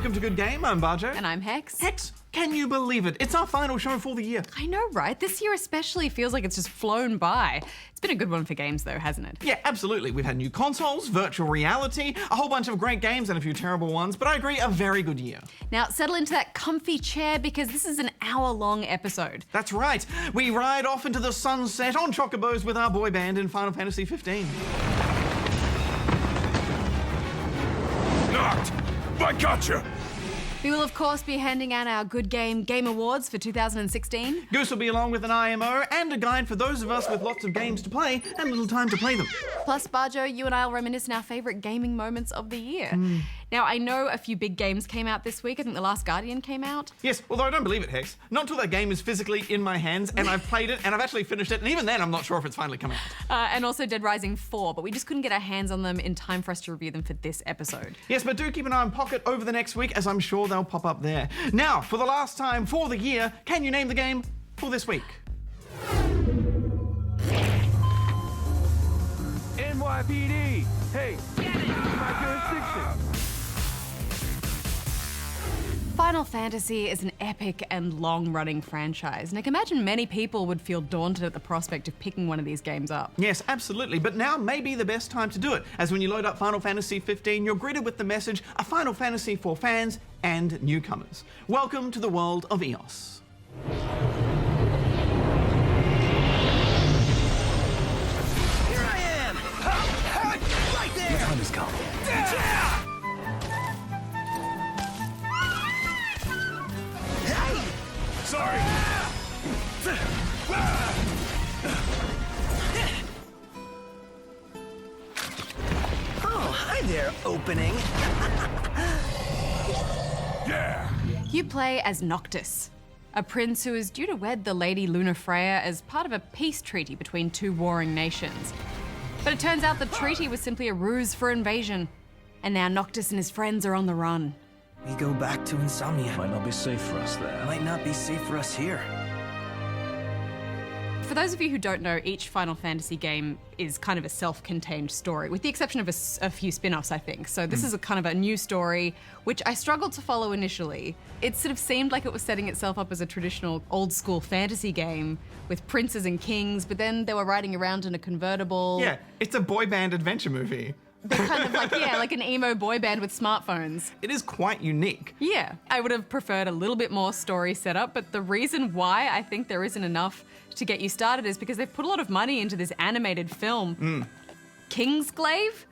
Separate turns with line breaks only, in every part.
Welcome to Good Game, I'm Bajo.
And I'm Hex.
Hex, can you believe it? It's our final show for the year.
I know, right? This year especially feels like it's just flown by. It's been a good one for games though, hasn't it?
Yeah, absolutely. We've had new consoles, virtual reality, a whole bunch of great games and a few terrible ones, but I agree, a very good year.
Now settle into that comfy chair because this is an hour-long episode.
That's right. We ride off into the sunset on chocobos with our boy band in Final Fantasy 15.
Knocked! I gotcha!
We will of course be handing out our Good Game Awards for 2016.
Goose will be along with an IMO and a guide for those of us with lots of games to play and little time to play them.
Plus, Bajo, you and I will reminisce on our favourite gaming moments of the year. Now, I know a few big games came out this week. I think The Last Guardian came out.
Yes, although I don't believe it, Hex. Not until that game is physically in my hands and I've played it and I've actually finished it, and even then I'm not sure if it's finally come out.
And also Dead Rising 4, but we just couldn't get our hands on them in time for us to review them for this episode.
Yes, but do keep an eye on Pocket over the next week, as I'm sure they'll pop up there. Now, for the last time for the year, can you name the game for this week?
NYPD! Hey, get it! My jurisdiction!
Final Fantasy is an epic and long-running franchise, and I can imagine many people would feel daunted at the prospect of picking one of these games up.
Yes, absolutely, but now may be the best time to do it, as when you load up Final Fantasy 15, you're greeted with the message, a Final Fantasy for fans and newcomers. Welcome to the world of EOS.
Here I am! Right there! Your time has come. Hey! Sorry!
Oh, hi there, opening.
Yeah!
You play as Noctis, a prince who is due to wed the Lady Lunafreya as part of a peace treaty between two warring nations. But it turns out the treaty was simply a ruse for invasion, and now Noctis and his friends are on the run.
We go back to Insomnia.
Might not be safe for us there.
Might not be safe for us here.
For those of you who don't know, each Final Fantasy game is kind of a self-contained story, with the exception of a few spin-offs, I think. So this is a kind of a new story, which I struggled to follow initially. It sort of seemed like it was setting itself up as a traditional old-school fantasy game with princes and kings, but then they were riding around in a convertible.
Yeah, it's a boy band adventure movie.
They're kind of like, yeah, like an emo boy band with smartphones.
It is quite unique.
Yeah, I would have preferred a little bit more story setup, but the reason why I think there isn't enough to get you started is because they've put a lot of money into this animated film, Kingsglaive,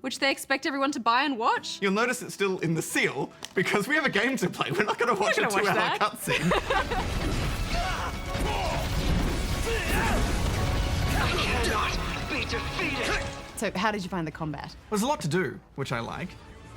which they expect everyone to buy and watch.
You'll notice it's still in the seal, because we have a game to play. We're not going to watch a
We're gonna watch
2-hour
that.
cutscene.
Be defeated.
So how did you find the combat?
There's a lot to do, which I like.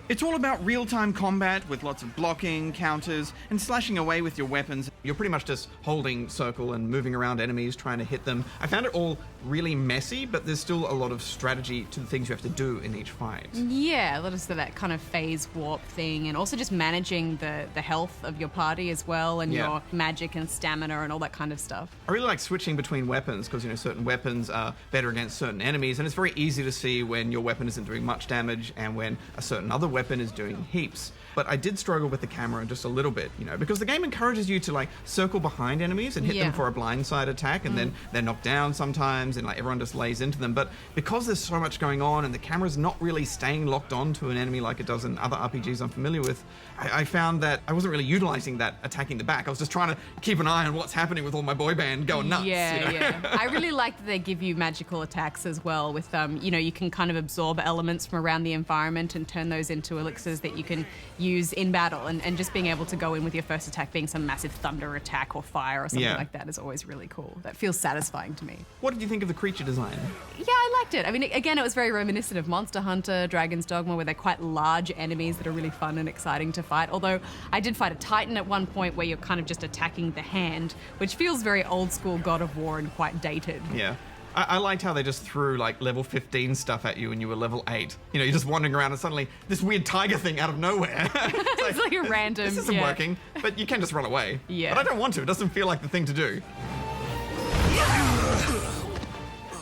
It's all about real-time combat with lots of blocking, counters, and slashing away with your weapons. You're pretty much just holding circle and moving around enemies, trying to hit them. I found it all really messy, but there's still a lot of strategy to the things you have to do in each fight.
Yeah, a lot of that kind of phase warp thing, and also just managing the health of your party as well, and
Yeah.
your magic and stamina and all that kind of stuff.
I really like switching between weapons because, certain weapons are better against certain enemies, and it's very easy to see when your weapon isn't doing much damage and when a certain other weapon is doing heaps. But I did struggle with the camera just a little bit, because the game encourages you to circle behind enemies and hit
Yeah.
them for a blindside attack, and then they're knocked down sometimes, and everyone just lays into them. But because there's so much going on and the camera's not really staying locked on to an enemy like it does in other RPGs I'm familiar with, I found that I wasn't really utilizing that attacking the back. I was just trying to keep an eye on what's happening with all my boy band going nuts.
Yeah. I really like that they give you magical attacks as well with, you can kind of absorb elements from around the environment and turn those into elixirs that you can use in battle, and just being able to go in with your first attack being some massive thunder attack or fire or something like that is always really cool. That feels satisfying to me.
What did you think of the creature design?
Yeah, I liked it. I mean, again, it was very reminiscent of Monster Hunter, Dragon's Dogma, where they're quite large enemies that are really fun and exciting to fight. Although I did fight a Titan at one point where you're kind of just attacking the hand, which feels very old school God of War and quite dated.
Yeah. I liked how they just threw level 15 stuff at you and you were level 8. You're just wandering around and suddenly this weird tiger thing out of nowhere.
It's like a random.
This isn't working, but you can just run away.
Yeah.
But I don't want to. It doesn't feel like the thing to do.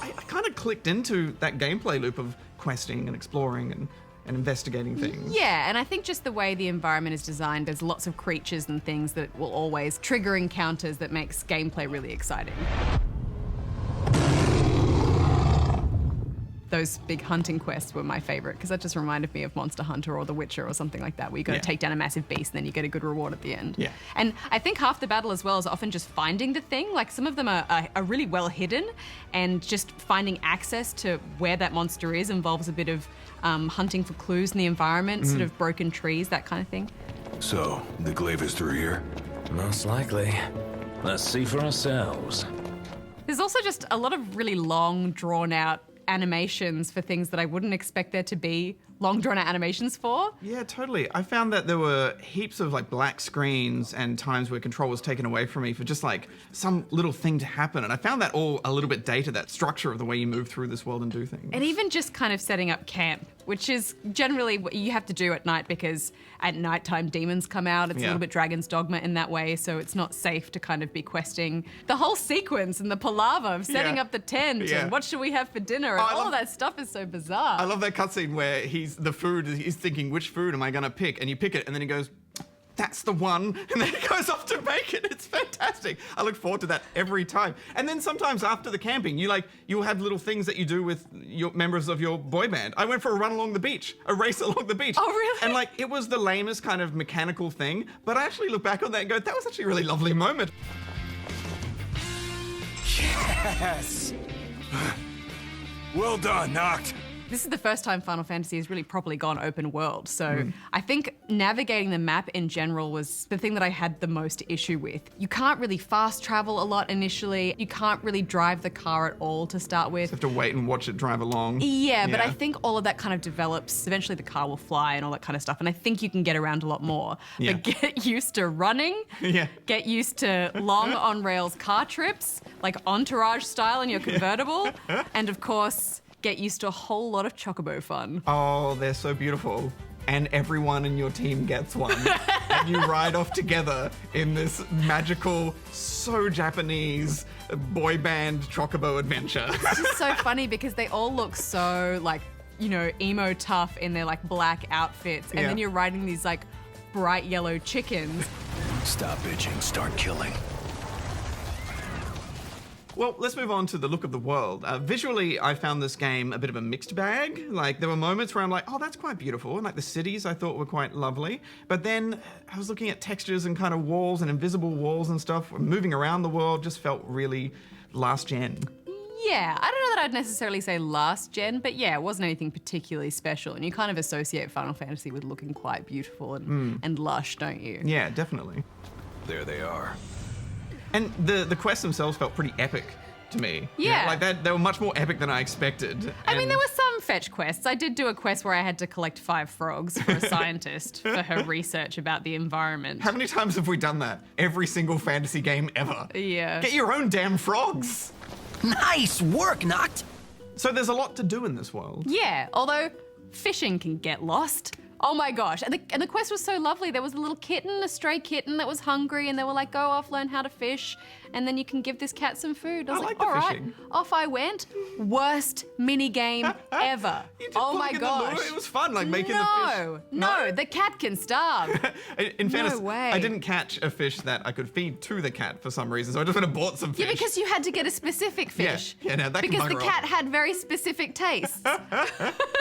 I kind of clicked into that gameplay loop of questing and exploring and and investigating things.
Yeah, and I think just the way the environment is designed, there's lots of creatures and things that will always trigger encounters that makes gameplay really exciting. Those big hunting quests were my favorite because that just reminded me of Monster Hunter or The Witcher or something like that, where you got to take down a massive beast and then you get a good reward at the end.
Yeah.
And I think half the battle as well is often just finding the thing. Like some of them are really well hidden, and just finding access to where that monster is involves a bit of hunting for clues in the environment, sort of broken trees, that kind of thing.
So, the glaive is through here?
Most likely.
Let's see for ourselves.
There's also just a lot of really long, drawn-out animations for things that I wouldn't expect there to be long drawn-out animations for.
Yeah, totally. I found that there were heaps of like black screens and times where control was taken away from me for just like some little thing to happen. And I found that all a little bit dated, that structure of the way you move through this world and do things.
And even just kind of setting up camp, which is generally what you have to do at night because at nighttime demons come out. It's a little bit Dragon's Dogma in that way, so it's not safe to kind of be questing the whole sequence and the palaver of setting up the tent and what should we have for dinner, and all of that stuff is so bizarre.
I love that cutscene where he's thinking, which food am I gonna pick? And you pick it and then he goes, that's the one, and then he goes off to make it. It's fantastic. I look forward to that every time. And then sometimes after the camping, you'll have little things that you do with your members of your boy band. I went for a run along the beach, a race along the beach.
Oh, really?
And like, it was the lamest kind of mechanical thing, but I actually look back on that and go, that was actually a really lovely moment.
Yes! Well done, Noct.
This is the first time Final Fantasy has really properly gone open world, so I think navigating the map in general was the thing that I had the most issue with. You can't really fast travel a lot initially. You can't really drive the car at all to start with.
You have to wait and watch it drive along.
Yeah, but I think all of that kind of develops. Eventually the car will fly and all that kind of stuff, and I think you can get around a lot more.
Yeah.
But get used to running, get used to long on-rails car trips, like Entourage style in your convertible, and of course, get used to a whole lot of chocobo fun.
Oh, they're so beautiful. And everyone in your team gets one. And you ride off together in this magical, so Japanese boy band chocobo adventure.
It's just so funny because they all look so like, you know, emo tough in their like black outfits. And then you're riding these like bright yellow chickens.
Stop bitching, start killing.
Well, let's move on to the look of the world. Visually, I found this game a bit of a mixed bag. Like, there were moments where I'm like, oh, that's quite beautiful. And like the cities I thought were quite lovely. But then I was looking at textures and kind of walls and invisible walls and stuff. Moving around the world just felt really last gen.
Yeah, I don't know that I'd necessarily say last gen, but yeah, it wasn't anything particularly special. And you kind of associate Final Fantasy with looking quite beautiful and lush, don't you?
Yeah, definitely.
There they are.
And the quests themselves felt pretty epic to me.
Yeah.
You know, like that, they were much more epic than I expected.
I mean, there were some fetch quests. I did do a quest where I had to collect 5 frogs for a scientist for her research about the environment.
How many times have we done that? Every single fantasy game ever.
Yeah.
Get your own damn frogs.
Nice work, Noct.
So there's a lot to do in this world.
Yeah, although fishing can get lost. Oh my gosh, and the quest was so lovely. There was a little kitten, a stray kitten that was hungry, and they were like, go off, learn how to fish, and then you can give this cat some food. I was
like the
all right,
fishing.
off I went. Worst mini game ever.
You just
Oh
put
my
it in the lure.
gosh.
It was fun, like making the fish.
No, the cat can starve.
In fairness,
way.
I didn't catch a fish that I could feed to the cat for some reason, so I just went and bought some fish.
Yeah, because you had to get a specific fish.
Yeah, no, that can
because the
bugger
cat
off.
had very specific tastes.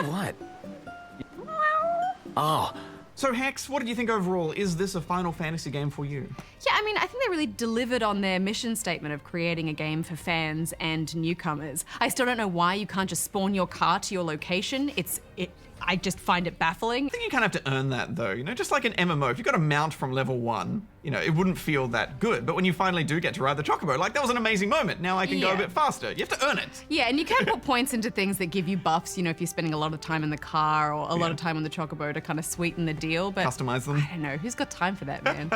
What? Oh,
So Hex, what did you think overall? Is this a Final Fantasy game for you?
Yeah, I mean, I think they really delivered on their mission statement of creating a game for fans and newcomers. I still don't know why you can't just spawn your car to your location. I just find it baffling.
I think you kind of have to earn that though, you know, just like an MMO. If you got a mount from level 1, you know, it wouldn't feel that good. But when you finally do get to ride the chocobo, like that was an amazing moment. Now I can go a
Yeah.
bit faster. You have to earn it.
Yeah, and you can put points into things that give you buffs, you know, if you're spending a lot of time in the car or a lot of time on the chocobo to kind of sweeten the deal. But
Customize them.
I don't know, who's got time for that, man?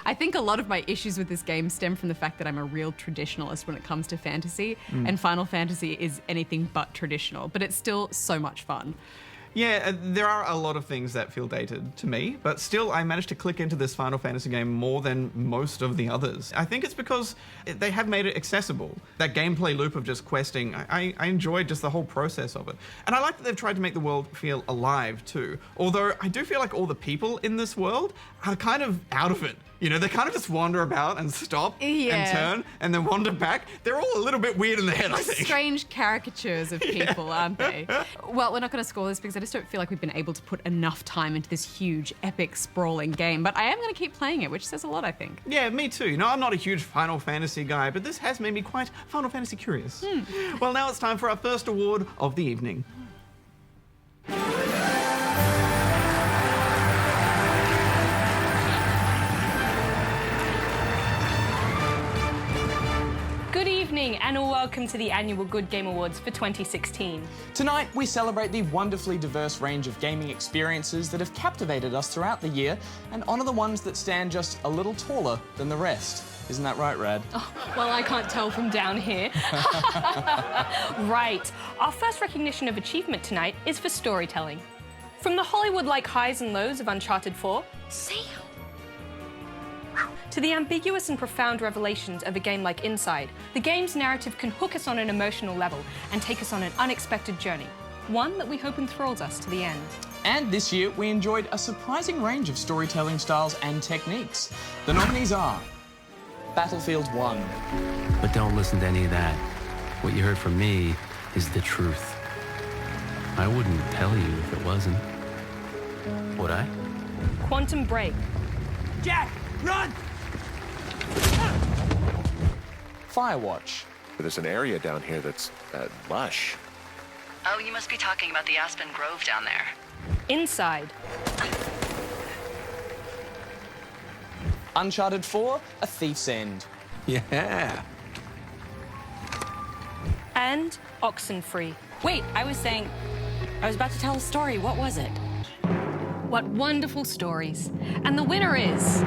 I think a lot of my issues with this game stem from the fact that I'm a real traditionalist when it comes to fantasy, and Final Fantasy is anything but traditional, but it's still so much fun.
Yeah, there are a lot of things that feel dated to me, but still I managed to click into this Final Fantasy game more than most of the others. I think it's because they have made it accessible. That gameplay loop of just questing, I enjoyed just the whole process of it. And I like that they've tried to make the world feel alive too. Although I do feel like all the people in this world are kind of out of it. You know, they kind of just wander about and stop and turn and then wander back. They're all a little bit weird in the head, I think.
Strange caricatures of people, aren't they? Well, we're not going to score this because I just don't feel like we've been able to put enough time into this huge, epic, sprawling game. But I am going to keep playing it, which says a lot, I think.
Yeah, me too. You know, I'm not a huge Final Fantasy guy, but this has made me quite Final Fantasy curious. Well, now it's time for our first award of the evening.
Good evening and welcome to the annual Good Game Awards for 2016.
Tonight, we celebrate the wonderfully diverse range of gaming experiences that have captivated us throughout the year and honour the ones that stand just a little taller than the rest. Isn't that right, Rad?
Oh, well, I can't tell from down here. Right. Our first recognition of achievement tonight is for storytelling. From the Hollywood-like highs and lows of Uncharted 4, to the ambiguous and profound revelations of a game like Inside, the game's narrative can hook us on an emotional level and take us on an unexpected journey, one that we hope enthralls us to the end.
And this year, we enjoyed a surprising range of storytelling styles and techniques. The nominees are Battlefield 1.
But don't listen to any of that. What you heard from me is the truth. I wouldn't tell you if it wasn't. Would I?
Quantum Break.
Jack, run!
Firewatch.
There's an area down here that's lush.
Oh, you must be talking about the Aspen Grove down there.
Inside.
Uncharted 4, A Thief's End.
Yeah.
And Oxenfree.
Wait, I was about to tell a story. What was it?
What wonderful stories. And the winner is...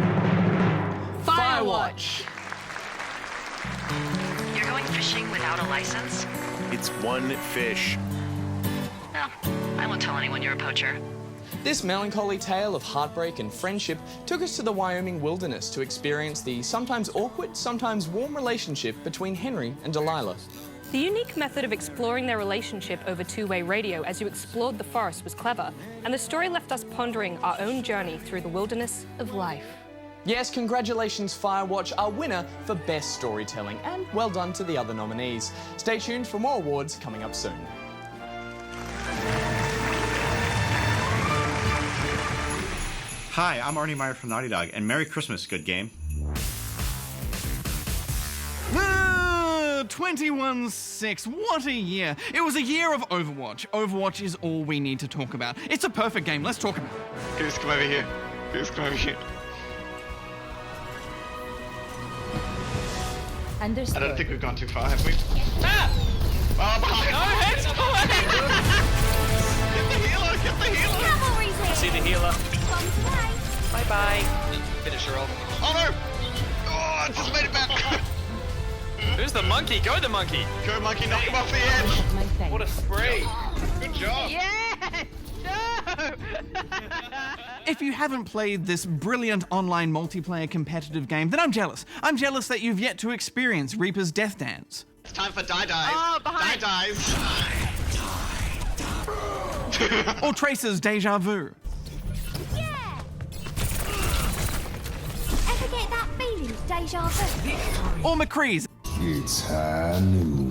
Firewatch.
You're going fishing without a license?
It's one fish.
No, I won't tell anyone you're a poacher.
This melancholy tale of heartbreak and friendship took us to the Wyoming wilderness to experience the sometimes awkward, sometimes warm relationship between Henry and Delilah.
The unique method of exploring their relationship over two-way radio as you explored the forest was clever, and the story left us pondering our own journey through the wilderness of life.
Yes, congratulations Firewatch, our winner for Best Storytelling, and well done to the other nominees. Stay tuned for more awards coming up soon.
Hi, I'm Arnie Meyer from Naughty Dog, and Merry Christmas, good game.
21-6, what a year. It was a year of Overwatch. Overwatch is all we need to talk about. It's a perfect game, let's talk about it. Goose, come over here. Goose, come over here.
Understood.
I don't think we've gone too far, have we? Ah! Oh, behind! No, get the healer!
See the healer.
Bye-bye.
Finish her off.
Oh no! Oh, I just made it back!
Who's the monkey? Go the monkey.
Go monkey, knock him off the edge!
What a spray.
Good job!
Yes! No!
If you haven't played this brilliant online multiplayer competitive game, then I'm jealous. I'm jealous that you've yet to experience Reaper's Death Dance. It's time for Die Dies.
Oh, behind.
Die Dies. Or Tracer's Deja Vu.
Yeah! Ever get that feeling, deja vu?
Or McCree's.
It's high noon.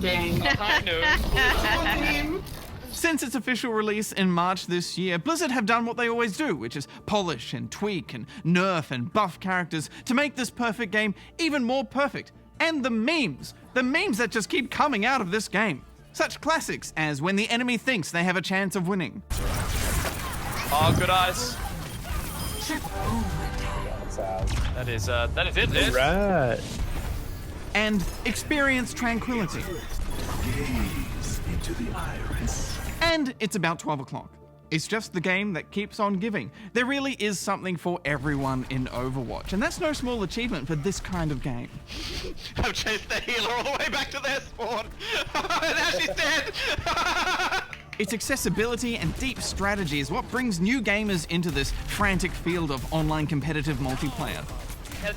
Since its official release in March this year, Blizzard have done what they always do, which is polish and tweak and nerf and buff characters to make this perfect game even more perfect. And the memes that just keep coming out of this game. Such classics as when the enemy thinks they have a chance of winning.
Oh, good eyes. That is it, Liz.
Right.
And experience tranquility.
Gaze into the iris.
And it's about 12 o'clock. It's just the game that keeps on giving. There really is something for everyone in Overwatch, and that's no small achievement for this kind of game. I've chased the healer all the way back to their spawn. Now she's dead. Its accessibility and deep strategy is what brings new gamers into this frantic field of online competitive multiplayer.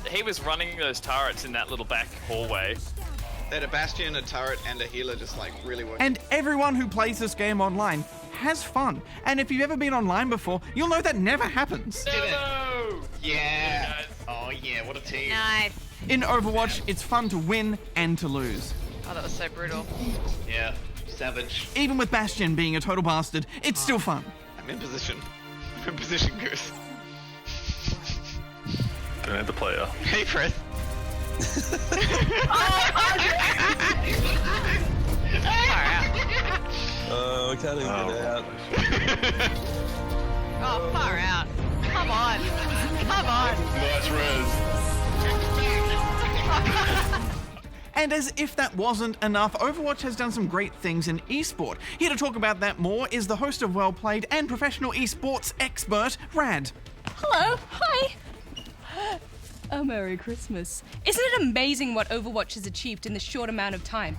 He was running those turrets in that little back hallway.
They had a Bastion, a turret, and a healer just like really working.
And everyone who plays this game online has fun. And if you've ever been online before, you'll know that never happens.
No!
Yeah. Oh yeah, what a team.
Nice.
In Overwatch, it's fun to win and to lose.
Oh, that was so brutal.
Yeah, savage.
Even with Bastion being a total bastard, it's still fun.
I'm in position. I'm in position, Goose.
Don't have the player.
Hey, Fred.
Oh, I can't even get out.
Oh, far out. Come on. Come on.
Nice res.
And as if that wasn't enough, Overwatch has done some great things in esport. Here to talk about that more is the host of Well Played and professional esports expert, Rad.
Hello. Hi. Oh, Merry Christmas. Isn't it amazing what Overwatch has achieved in this short amount of time?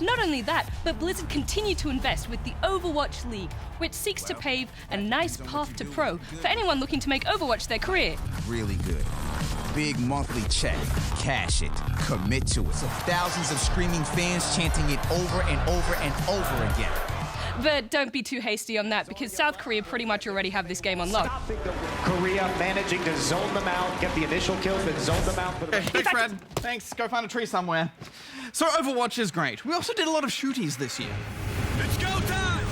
Not only that, but Blizzard continued to invest with the Overwatch League, which seeks to pave a nice path to pro for anyone looking to make Overwatch their career.
Really good. Big monthly check. Cash it. Commit to it. So thousands of screaming fans chanting it over and over and over again.
But don't be too hasty on that, because South Korea pretty much already have this game on lock.
Korea managing to zone them out, get the initial kills, then zone them out.
Thanks, Fred. Thanks. Go find a tree somewhere. So Overwatch is great. We also did a lot of shooties this year.
It's go time!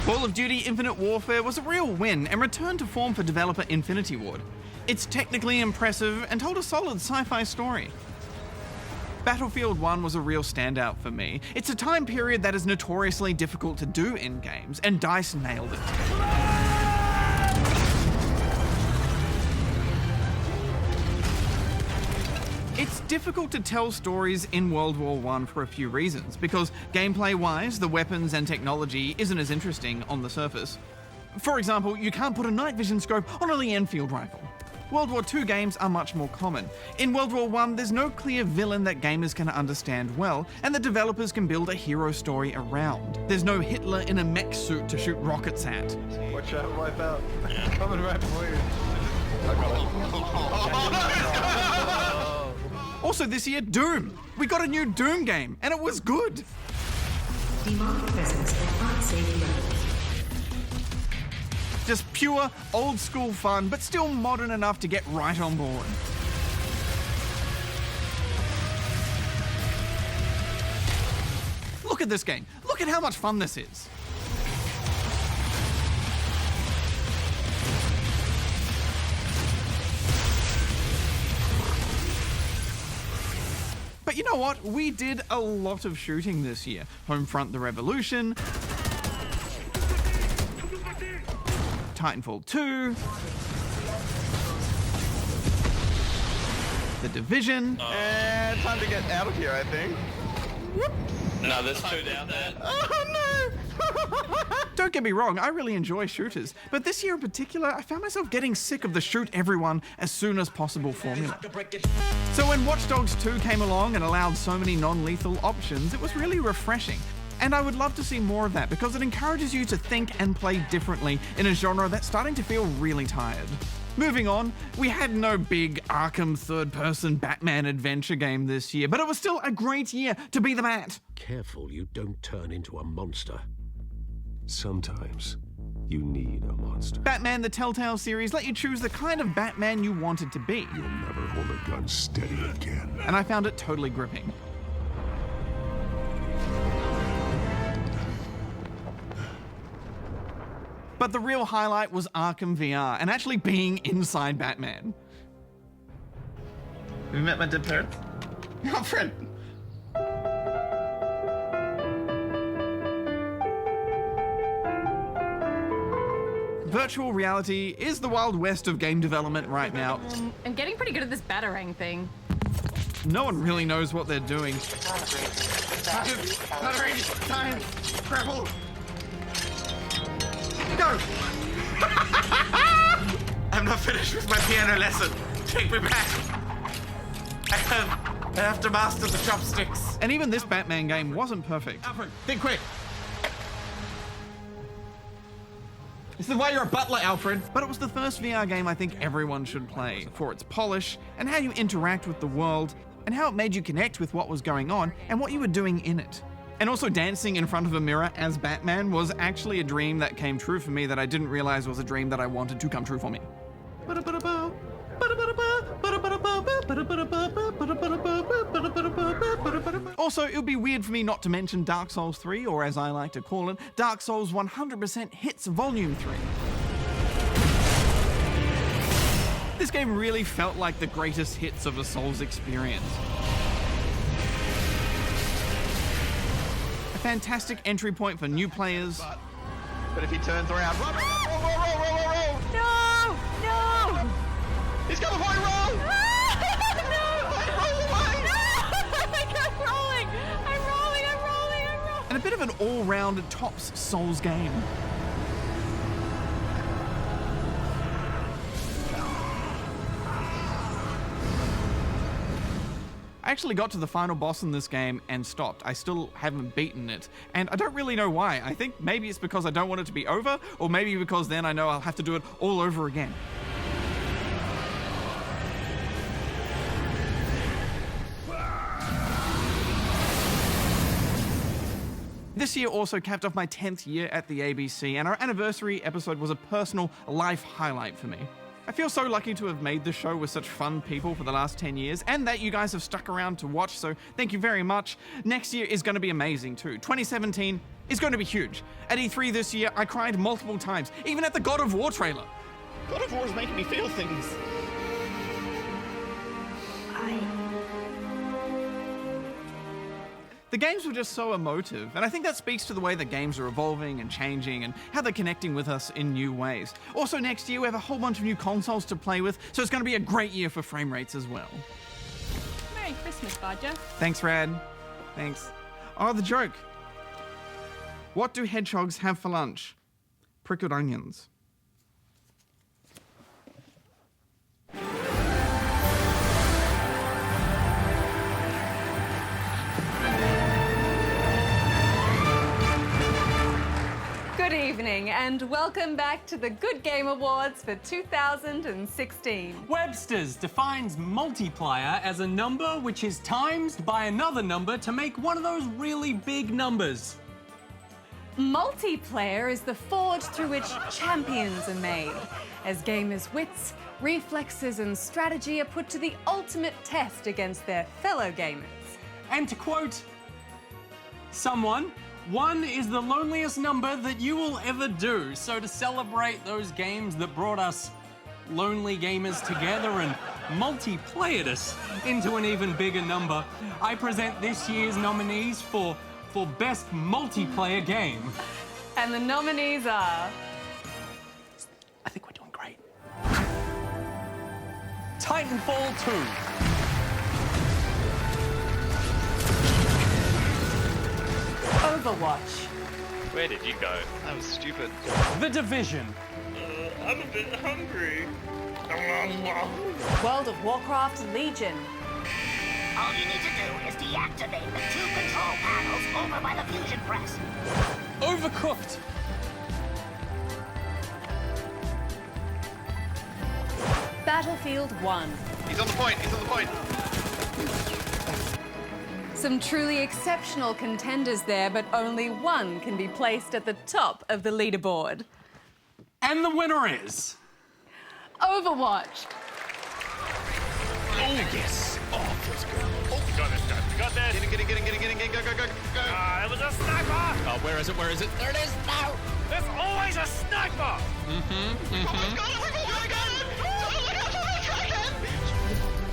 Call of Duty Infinite Warfare was a real win and returned to form for developer Infinity Ward. It's technically impressive and told a solid sci-fi story. Battlefield 1 was a real standout for me. It's a time period that is notoriously difficult to do in games, and DICE nailed it. It's difficult to tell stories in World War I for a few reasons, because gameplay-wise, the weapons and technology isn't as interesting on the surface. For example, you can't put a night vision scope on a Lee Enfield rifle. World War II games are much more common. In World War I, there's no clear villain that gamers can understand well, and the developers can build a hero story around. There's no Hitler in a mech suit to shoot rockets at.
Watch out, wipe out. Coming right for you. I got it.
Also this year, Doom. We got a new Doom game, and it was good.
Demand presence at unsafe levels.
Just pure, old-school fun, but still modern enough to get right on board. Look at this game. Look at how much fun this is. But you know what? We did a lot of shooting this year. Homefront: The Revolution, Titanfall 2, The Division.
Time to get out of here, I think.
No, there's two down there.
Oh no! Don't get me wrong, I really enjoy shooters, but this year in particular, I found myself getting sick of the shoot everyone as soon as possible formula. So when Watch Dogs 2 came along and allowed so many non-lethal options, it was really refreshing. And I would love to see more of that because it encourages you to think and play differently in a genre that's starting to feel really tired. Moving on, we had no big Arkham third-person Batman adventure game this year, but it was still a great year to be the Bat.
Careful you don't turn into a monster. Sometimes you need a monster.
Batman the Telltale series let you choose the kind of Batman you wanted to be.
You'll never hold a gun steady again.
And I found it totally gripping. But the real highlight was Arkham VR and actually being inside Batman.
Have you met my dead parents? Oh, friend.
Virtual reality is the Wild West of game development right now.
I'm getting pretty good at this batarang thing.
No one really knows what they're doing.
Time. Grapple.
Go!
I'm not finished with my piano lesson. Take me back. I have
I have to master the chopsticks. And even this Batman game wasn't perfect. Alfred, think quick. This is why you're a butler, Alfred. But it was the first VR game I think everyone should play, for its polish, and how you interact with the world, and how it made you connect with what was going on, and what you were doing in it. And also dancing in front of a mirror as Batman was actually a dream that came true for me that I didn't realize was a dream that I wanted to come true for me. Also, it would be weird for me not to mention Dark Souls 3, or as I like to call it, Dark Souls 100% Hits Volume 3. This game really felt like the greatest hits of a Souls experience. A fantastic entry point for new players.
But if he turns around, roll!
No! No!
He's got a high roll!
And a bit of an all-round tops Souls game. I actually got to the final boss in this game and stopped. I still haven't beaten it, and I don't really know why. I think maybe it's because I don't want it to be over, or maybe because then I know I'll have to do it all over again. This year also capped off my 10th year at the ABC, and our anniversary episode was a personal life highlight for me. I feel so lucky to have made this show with such fun people for the last 10 years, and that you guys have stuck around to watch, so thank you very much. Next year is going to be amazing too. 2017 is going to be huge. At E3 this year, I cried multiple times, even at the God of War trailer. God of War is making me feel things. The games were just so emotive, and I think that speaks to the way that games are evolving and changing and how they're connecting with us in new ways. Also, next year we have a whole bunch of new consoles to play with, so it's going to be a great year for frame rates as well.
Merry Christmas, Badger.
Thanks, Rad. Thanks. Oh, the joke. What do hedgehogs have for lunch? Prickled onions.
Good evening, and welcome back to the Good Game Awards for 2016.
Webster's defines multiplier as a number which is times by another number to make one of those really big numbers.
Multiplayer is the forge through which champions are made, as gamers' wits, reflexes, and strategy are put to the ultimate test against their fellow gamers.
And to quote someone, 1 is the loneliest number that you will ever do. So to celebrate those games that brought us lonely gamers together and multiplayed us into an even bigger number, I present this year's nominees for Best Multiplayer Game.
And the nominees are...
I think we're doing great. Titanfall 2.
Overwatch.
Where did you go? That was stupid.
The Division.
I'm a bit hungry.
World of Warcraft Legion.
All you need to do is deactivate the 2 control panels over by the fusion press.
Overcooked.
Battlefield 1.
He's on the point, he's on the point.
Some truly exceptional contenders there, but only one can be placed at the top of the leaderboard.
And the winner is...
Overwatch.
Oh, yes. Oh, feels good. Oh, we got this, guys. We got this. Get in, go. It was a sniper.
Oh, where is it? There it is. No.
There's always a sniper.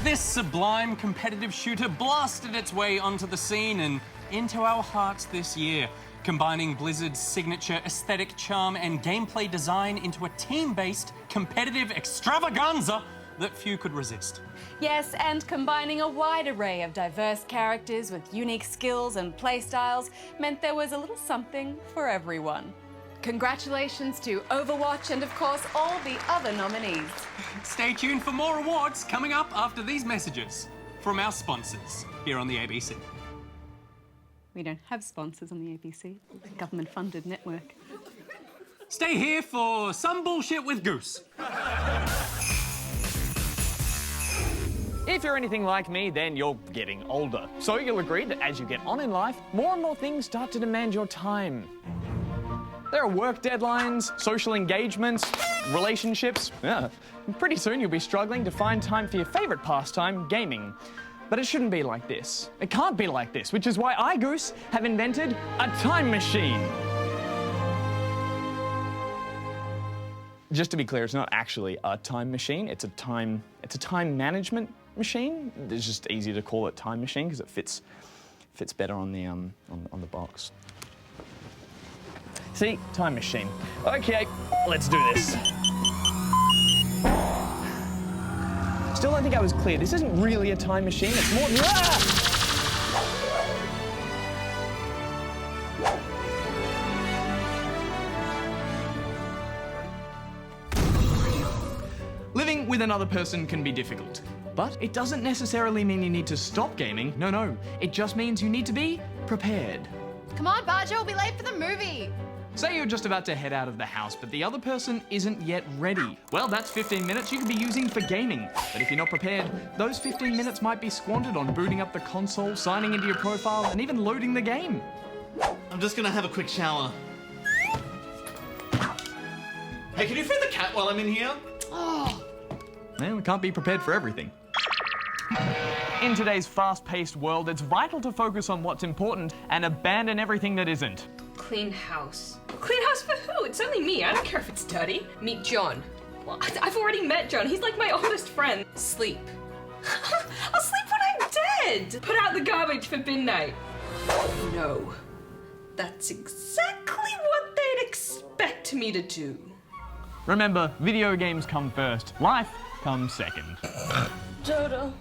This sublime competitive shooter blasted its way onto the scene and into our hearts this year, combining Blizzard's signature aesthetic charm and gameplay design into a team-based competitive extravaganza that few could resist.
Yes, and combining a wide array of diverse characters with unique skills and playstyles meant there was a little something for everyone. Congratulations to Overwatch and, of course, all the other nominees.
Stay tuned for more awards coming up after these messages. from our sponsors here on the ABC.
We don't have sponsors on the ABC, a government-funded network.
Stay here for some bullshit with Goose.
If you're anything like me, then you're getting older. So you'll agree that as you get on in life, more and more things start to demand your time. There are work deadlines, social engagements, relationships. Yeah. Pretty soon you'll be struggling to find time for your favorite pastime, gaming. But it shouldn't be like this. It can't be like this, which is why I, Goose, have invented a time machine. Just to be clear, it's not actually a time machine. It's a time management machine. It's just easier to call it time machine because it fits better on the box. See, time machine. Okay, let's do this. Still don't think I was clear. This isn't really a time machine. It's more. Living with another person can be difficult, but it doesn't necessarily mean you need to stop gaming. No. It just means you need to be prepared.
Come on, Bajo, we'll be late for the movie.
Say you're just about to head out of the house, but the other person isn't yet ready. Well, that's 15 minutes you could be using for gaming. But if you're not prepared, those 15 minutes might be squandered on booting up the console, signing into your profile, and even loading the game.
I'm just gonna have a quick shower. Hey, can you feed the cat while I'm in here?
Oh.
Well, we can't be prepared for everything. In today's fast-paced world, it's vital to focus on what's important and abandon everything that isn't.
Clean house. Clean house for who? It's only me. I don't care if it's dirty. Meet John. Well, I've already met John. He's like my oldest friend. Sleep. I'll sleep when I'm dead. Put out the garbage for bin night. No. That's exactly what they'd expect me to do.
Remember, video games come first. Life comes second.
Dodo.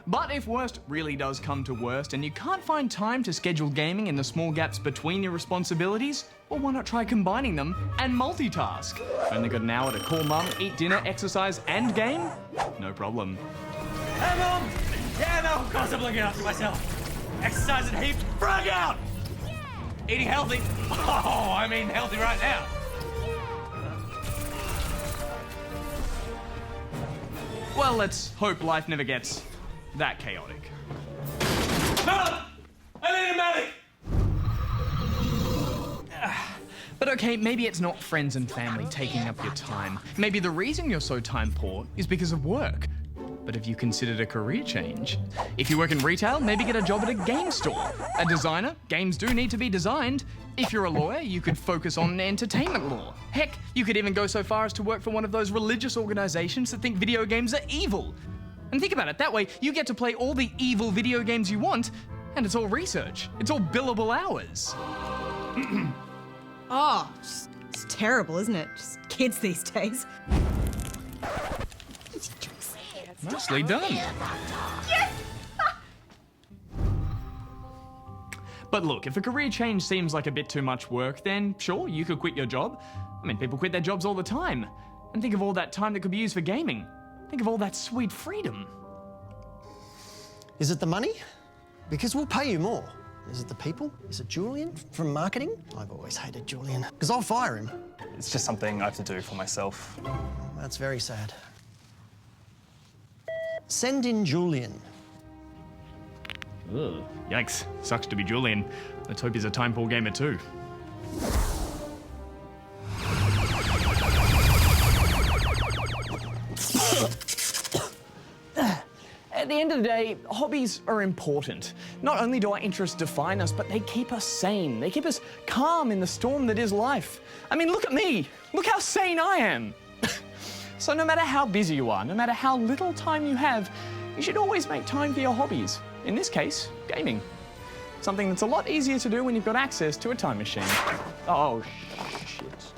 But if worst really does come to worst and you can't find time to schedule gaming in the small gaps between your responsibilities, well, why not try combining them and multitask? Only got an hour to call mum, eat dinner, exercise, and game? No problem.
Hey, Mom! Yeah, no, of course I'm looking after myself. Exercising heaps, frog out! Eating healthy. Oh, I mean healthy right now.
Well, let's hope life never gets that chaotic.
Help! I need a medic!
But okay, maybe it's not friends and family taking up your time. Maybe the reason you're so time poor is because of work. But have you considered a career change? If you work in retail, maybe get a job at a game store. A designer, games do need to be designed. If you're a lawyer, you could focus on entertainment law. Heck, you could even go so far as to work for one of those religious organizations that think video games are evil. And think about it, that way you get to play all the evil video games you want, and it's all research. It's all billable hours.
Oh, it's terrible, isn't it? Just kids these days.
Nicely done.
Yes!
But look, if a career change seems like a bit too much work, then sure, you could quit your job. I mean, people quit their jobs all the time. And think of all that time that could be used for gaming. Think of all that sweet freedom.
Is it the money? Because we'll pay you more. Is it the people? Is it Julian from marketing? I've always hated Julian, because I'll fire him.
It's just something I have to do for myself.
That's very sad. Send in Julian.
Ugh, yikes. Sucks to be Julian. Let's hope he's a time poor gamer too. At the end of the day, hobbies are important. Not only do our interests define us, but they keep us sane. They keep us calm in the storm that is life. I mean, look at me. Look how sane I am. So no matter how busy you are, no matter how little time you have, you should always make time for your hobbies. In this case, gaming. Something that's a lot easier to do when you've got access to a time machine. Oh, shit.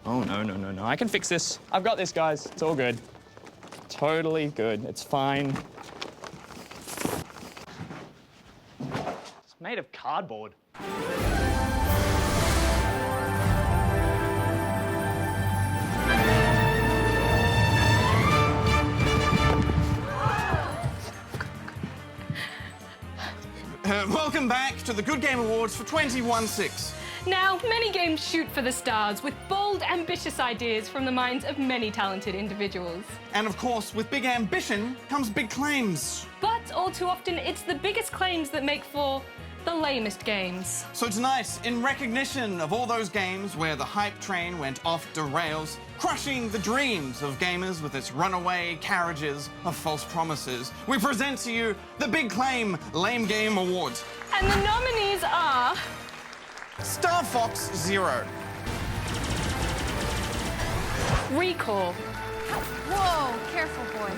Oh, no. I can fix this. I've got this, guys. It's all good. Totally good. It's fine. It's made of cardboard.
Welcome back to the Good Game Awards for 2016.
Now, many games shoot for the stars with bold, ambitious ideas from the minds of many talented individuals.
And of course, with big ambition comes big claims.
But all too often, it's the biggest claims that make for the lamest games.
So tonight, in recognition of all those games where the hype train went off the rails, crushing the dreams of gamers with its runaway carriages of false promises, we present to you the Big Claim Lame Game Awards.
And the nominees are...
Star Fox Zero.
Recall.
Whoa, careful, boy.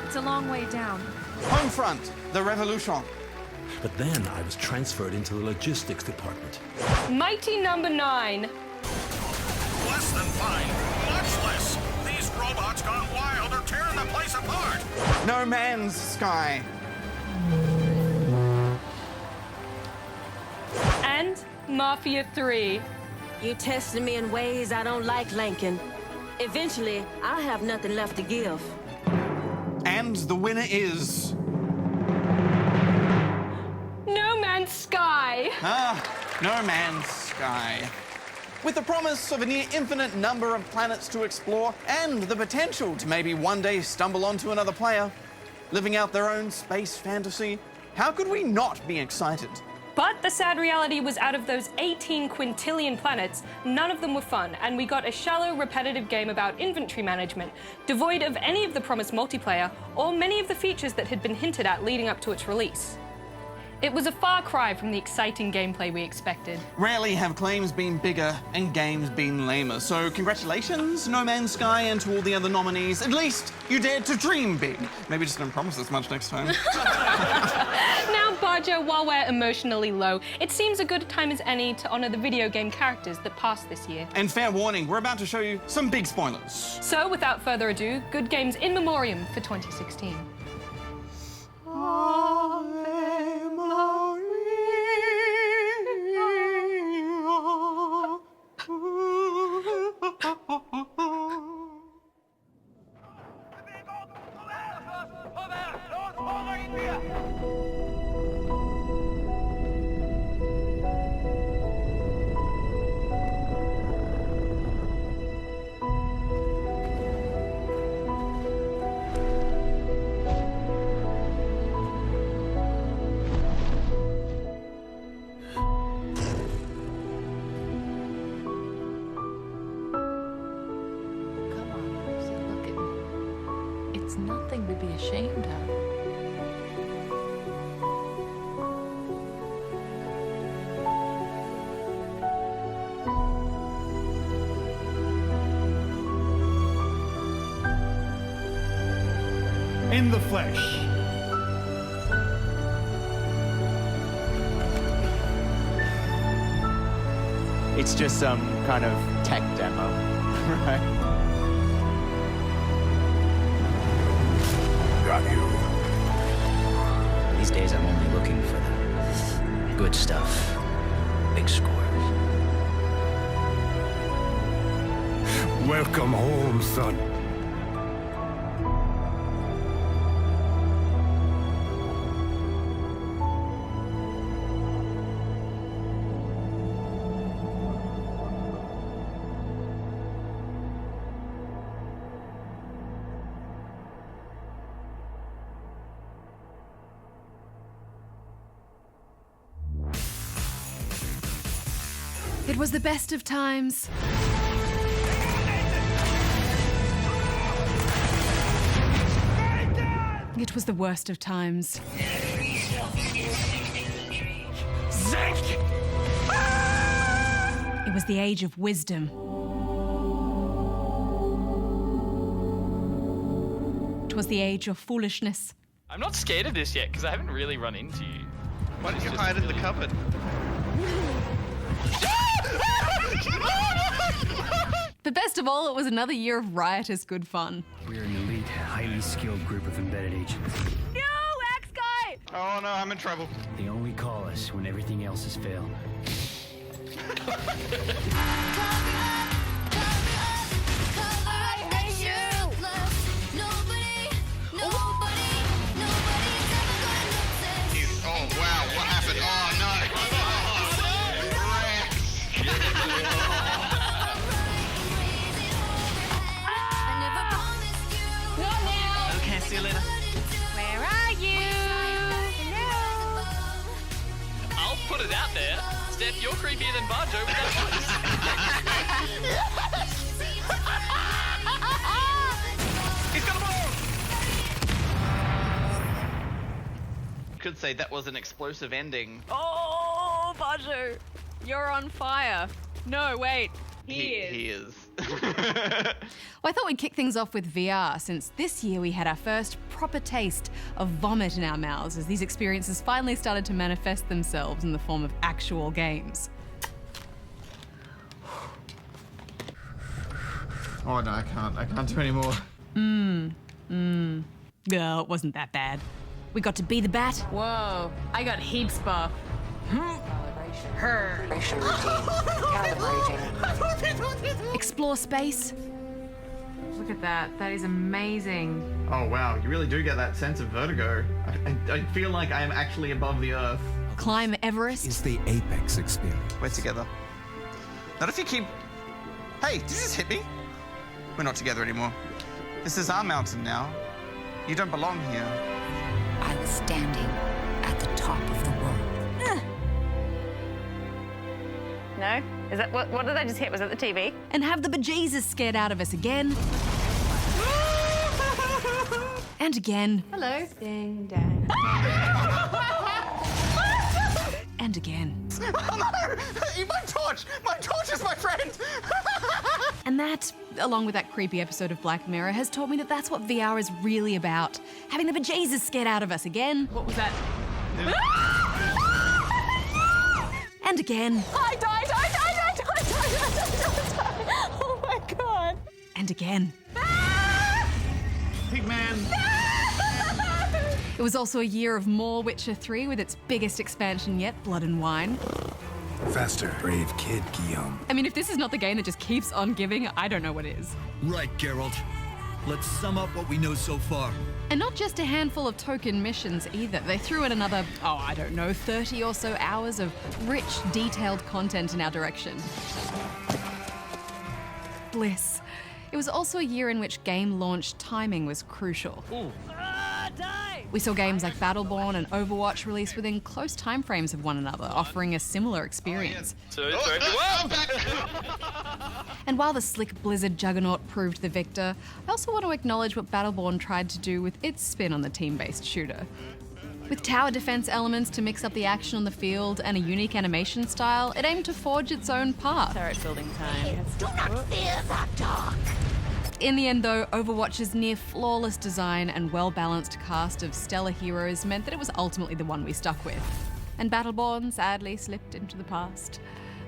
It's a long way down.
Homefront, The Revolution.
But then I was transferred into the logistics department.
Mighty Number 9.
Less than fine. Much less. These robots gone wild are tearing the place apart.
No Man's Sky.
And Mafia 3.
You tested me in ways I don't like, Lincoln. Eventually, I'll have nothing left to give.
And the winner is...
No Man's Sky.
No Man's Sky. With the promise of a near infinite number of planets to explore and the potential to maybe one day stumble onto another player, living out their own space fantasy, how could we not be excited?
But the sad reality was out of those 18 quintillion planets, none of them were fun, and we got a shallow, repetitive game about inventory management, devoid of any of the promised multiplayer or many of the features that had been hinted at leading up to its release. It was a far cry from the exciting gameplay we expected.
Rarely have claims been bigger and games been lamer, so congratulations, No Man's Sky, and to all the other nominees. At least you dared to dream big. Maybe just don't promise this much next time.
Now, Bajo, while we're emotionally low, it seems a good time as any to honor the video game characters that passed this year.
And fair warning, we're about to show you some big spoilers.
So, without further ado, good games in memoriam for 2016.
It's nothing to be ashamed of.
In the flesh.
It's just some kind of tech demo, right?
Got you.
These days I'm only looking for the good stuff. Big scores.
Welcome home, son.
It was the best of times. It was the worst of times.
Zinc!
It was the age of wisdom. It was the age of foolishness.
I'm not scared of this yet because I haven't really run into you.
Why did you hide in the cupboard?
But best of all, it was another year of riotous good fun.
We're an elite, highly skilled group of embedded agents.
No, Axe-Guy!
Oh no, I'm in trouble.
They only call us when everything else has failed.
Oh wow, what happened?
put it out there. Steph, you're creepier than Bajo with that voice. He's got a ball! Could say that was an explosive ending.
Oh, Bajo, you're on fire. No, wait. He
is.
Well, I thought we'd kick things off with VR, since this year we had our first proper taste of vomit in our mouths as these experiences finally started to manifest themselves in the form of actual games.
Oh no, I can't do any more.
No, it wasn't that bad. We got to be the bat. Whoa, I got heaps buff. Explore space. Look at that. That is amazing.
Oh wow, you really do get that sense of vertigo. I feel like I am actually above the earth.
Climb Everest.
Is the apex experience.
We're together. Not if you keep... Hey, did you just hit me? We're not together anymore. This is our mountain now. You don't belong here.
I was standing at the top of the world.
No? Is that what did I just hit? Was that the TV? And have the bejesus scared out of us again. And again. Hello. Ding dang. And again.
Oh no! My torch! My torch is my friend!
And that, along with that creepy episode of Black Mirror, has taught me that that's what VR is really about. Having the bejesus scared out of us again. What was that? And again. I died! Oh my god. And again.
Pigman.
It was also a year of more Witcher 3 with its biggest expansion yet, Blood and Wine.
Faster, brave kid, Guillaume.
I mean, if this is not the game that just keeps on giving, I don't know what is.
Right, Geralt. Let's sum up what we know so far.
And not just a handful of token missions either. They threw in another, 30 or so hours of rich, detailed content in our direction. Bliss. It was also a year in which game launch timing was crucial. We saw games like Battleborn and Overwatch release within close timeframes of one another, offering a similar experience. And while the slick Blizzard juggernaut proved the victor, I also want to acknowledge what Battleborn tried to do with its spin on the team-based shooter. With tower defense elements to mix up the action on the field and a unique animation style, it aimed to forge its own path. Turret building time.
Do not fear the dark.
In the end, though, Overwatch's near flawless design and well-balanced cast of stellar heroes meant that it was ultimately the one we stuck with. And Battleborn sadly slipped into the past.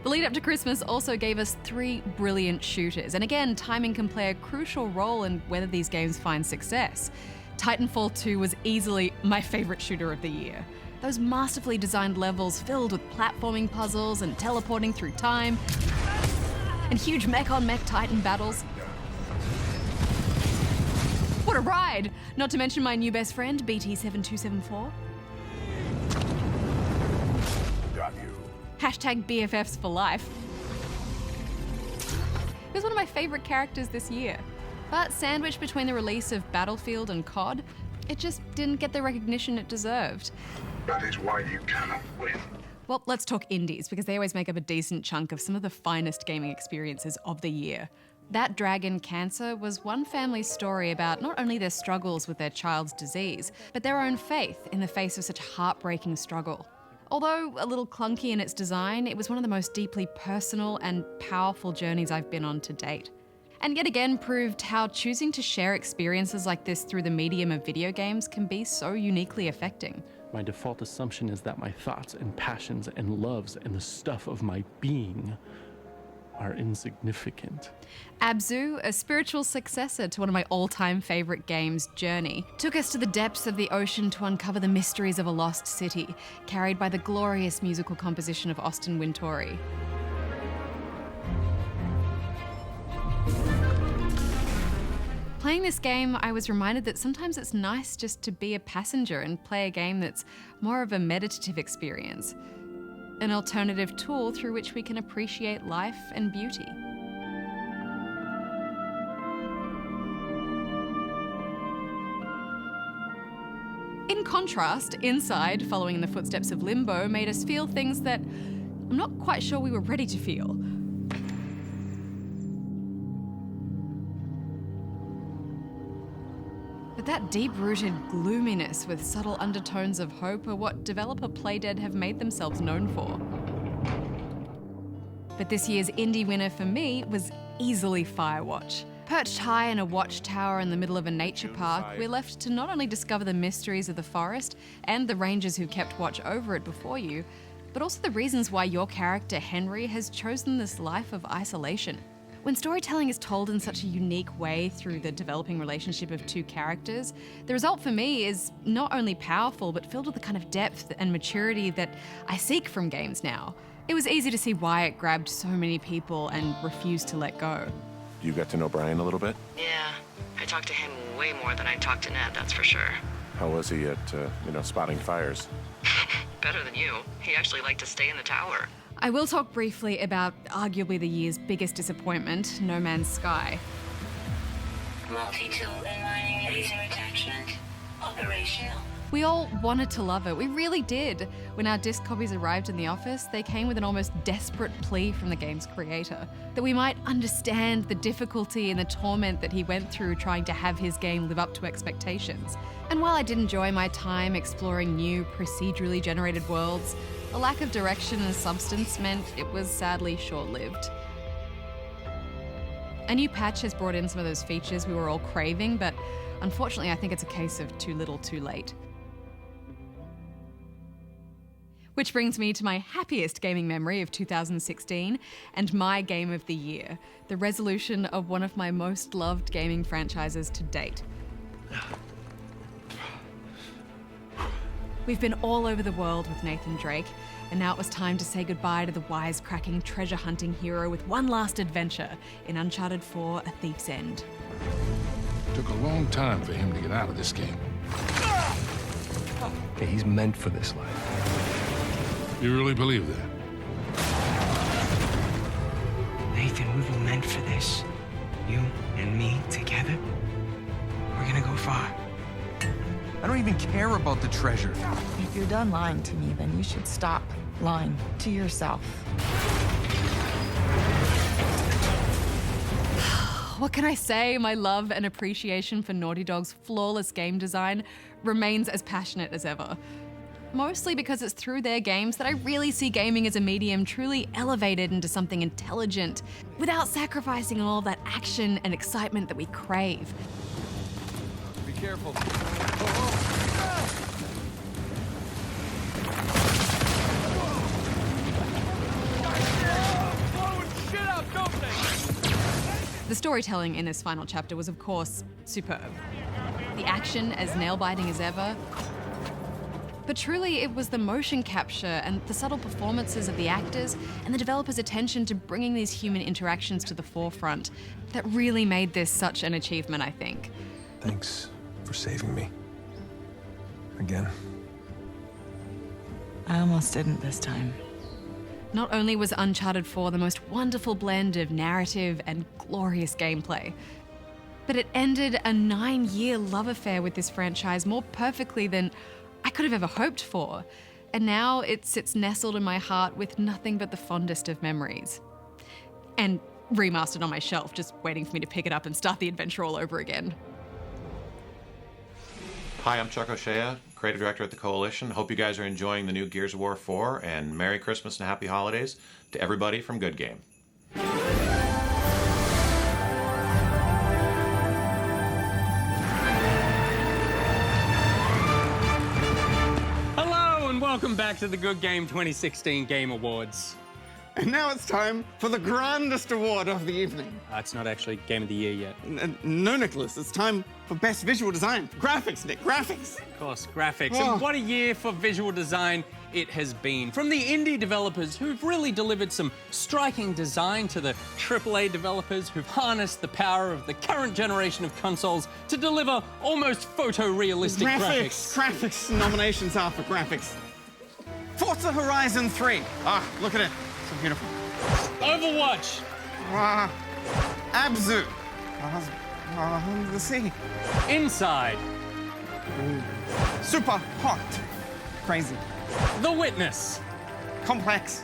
The lead up to Christmas also gave us 3 brilliant shooters, and again, timing can play a crucial role in whether these games find success. Titanfall 2 was easily my favourite shooter of the year. Those masterfully designed levels filled with platforming puzzles and teleporting through time, and huge mech-on-mech Titan battles. What a ride! Not to mention my new best friend, BT7274.
Got you.
Hashtag BFFs for life. He was one of my favourite characters this year. But sandwiched between the release of Battlefield and COD, it just didn't get the recognition it deserved.
That is why you cannot win.
Well, let's talk indies, because they always make up a decent chunk of some of the finest gaming experiences of the year. That Dragon Cancer was one family's story about not only their struggles with their child's disease, but their own faith in the face of such a heartbreaking struggle. Although a little clunky in its design, it was one of the most deeply personal and powerful journeys I've been on to date. And yet again proved how choosing to share experiences like this through the medium of video games can be so uniquely affecting.
My default assumption is that my thoughts and passions and loves and the stuff of my being are insignificant.
Abzu, a spiritual successor to one of my all-time favourite games, Journey, took us to the depths of the ocean to uncover the mysteries of a lost city, carried by the glorious musical composition of Austin Wintory. Playing this game, I was reminded that sometimes it's nice just to be a passenger and play a game that's more of a meditative experience. An alternative tool through which we can appreciate life and beauty. In contrast, Inside, following in the footsteps of Limbo, made us feel things that I'm not quite sure we were ready to feel. But that deep-rooted gloominess with subtle undertones of hope are what developer Playdead have made themselves known for. But this year's indie winner for me was easily Firewatch. Perched high in a watchtower in the middle of a nature park, we're left to not only discover the mysteries of the forest and the rangers who kept watch over it before you, but also the reasons why your character, Henry, has chosen this life of isolation. When storytelling is told in such a unique way through the developing relationship of two characters, the result for me is not only powerful, but filled with the kind of depth and maturity that I seek from games now. It was easy to see why it grabbed so many people and refused to let go.
You got to know Brian a little bit?
Yeah, I talked to him way more than I talked to Ned, that's for sure.
How was he at, spotting fires?
Better than you. He actually liked to stay in the tower.
I will talk briefly about arguably the year's biggest disappointment, No Man's Sky.
Multi-tool and mining laser attachment operational.
We all wanted to love it. We really did. When our disc copies arrived in the office, they came with an almost desperate plea from the game's creator, that we might understand the difficulty and the torment that he went through trying to have his game live up to expectations. And while I did enjoy my time exploring new, procedurally generated worlds, a lack of direction and substance meant it was sadly short-lived. A new patch has brought in some of those features we were all craving, but unfortunately I think it's a case of too little too late. Which brings me to my happiest gaming memory of 2016 and my game of the year, the resolution of one of my most loved gaming franchises to date. We've been all over the world with Nathan Drake, and now it was time to say goodbye to the wisecracking treasure-hunting hero with one last adventure in Uncharted 4: A Thief's End.
It took a long time for him to get out of this game.
Okay, he's meant for this life.
You really believe that?
Nathan, we were meant for this. You and me together. We're gonna go far.
I don't even care about the treasure.
If you're done lying to me, then you should stop lying to yourself.
What can I say? My love and appreciation for Naughty Dog's flawless game design remains as passionate as ever. Mostly because it's through their games that I really see gaming as a medium truly elevated into something intelligent, without sacrificing all that action and excitement that we crave.
Be careful.
The storytelling in this final chapter was, of course, superb. The action as nail-biting as ever. But truly, it was the motion capture and the subtle performances of the actors and the developers' attention to bringing these human interactions to the forefront that really made this such an achievement, I think.
Thanks for saving me. Again.
I almost didn't this time.
Not only was Uncharted 4 the most wonderful blend of narrative and glorious gameplay, but it ended a 9-year love affair with this franchise more perfectly than I could have ever hoped for. And now it sits nestled in my heart with nothing but the fondest of memories. And remastered on my shelf, just waiting for me to pick it up and start the adventure all over again.
Hi, I'm Chuck O'Shea, creative director at the Coalition. Hope you guys are enjoying the new Gears of War 4, and Merry Christmas and Happy Holidays to everybody from Good Game.
Hello, and welcome back to the Good Game 2016 Game Awards.
And now it's time for the grandest award of the evening.
It's not actually Game of the Year yet.
No, Nicholas, it's time for Best Visual Design. Graphics, Nick, graphics.
Of course, graphics.
Oh.
And what a year for visual design it has been. From the indie developers who've really delivered some striking design to the AAA developers who've harnessed the power of the current generation of consoles to deliver almost photorealistic graphics.
Graphics nominations are for graphics. Forza Horizon 3. Ah, look at it. So beautiful.
Overwatch.
Abzu. The sea.
Inside.
Super hot. Crazy.
The Witness.
Complex.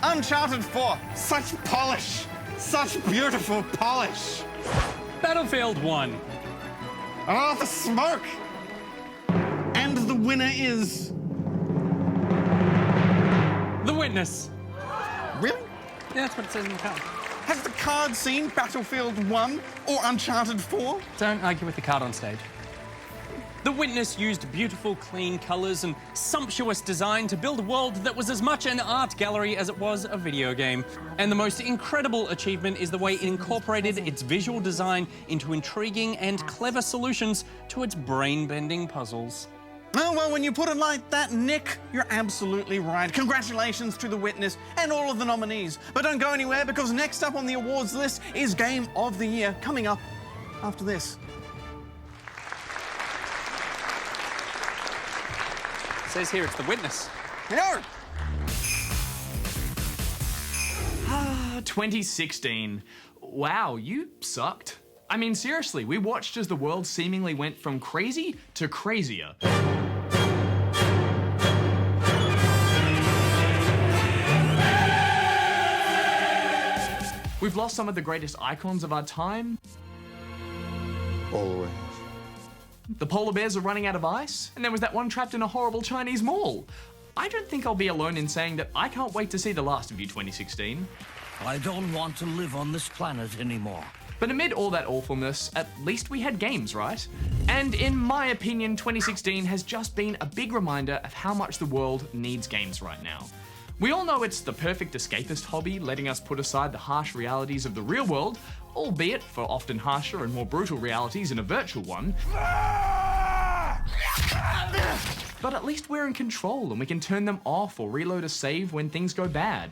Uncharted 4. Such polish. Such beautiful polish.
Battlefield 1.
Oh, the smoke. And the winner is...
The Witness.
Really?
Yeah, that's what it says in the card.
Has the card seen Battlefield 1 or Uncharted 4?
Don't argue with the card on stage. The Witness used beautiful, clean colours and sumptuous design to build a world that was as much an art gallery as it was a video game. And the most incredible achievement is the way it incorporated its visual design into intriguing and clever solutions to its brain-bending puzzles.
Oh, well, when you put it like that, Nick, you're absolutely right. Congratulations to The Witness and all of the nominees. But don't go anywhere, because next up on the awards list is Game of the Year, coming up after this.
It says here it's The Witness.
No!
2016. Wow, you sucked. I mean, seriously, we watched as the world seemingly went from crazy to crazier. We've lost some of the greatest icons of our time.
Always.
The polar bears are running out of ice, and there was that one trapped in a horrible Chinese mall. I don't think I'll be alone in saying that I can't wait to see the last of you, 2016.
I don't want to live on this planet anymore.
But amid all that awfulness, at least we had games, right? And in my opinion, 2016 has just been a big reminder of how much the world needs games right now. We all know it's the perfect escapist hobby, letting us put aside the harsh realities of the real world, albeit for often harsher and more brutal realities in a virtual one. But at least we're in control and we can turn them off or reload a save when things go bad.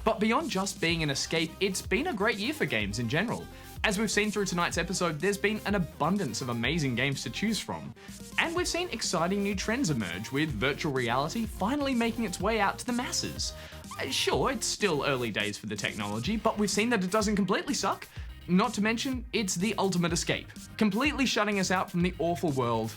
But beyond just being an escape, it's been a great year for games in general. As we've seen through tonight's episode, there's been an abundance of amazing games to choose from. And we've seen exciting new trends emerge, with virtual reality finally making its way out to the masses. Sure, it's still early days for the technology, but we've seen that it doesn't completely suck. Not to mention, it's the ultimate escape, completely shutting us out from the awful world.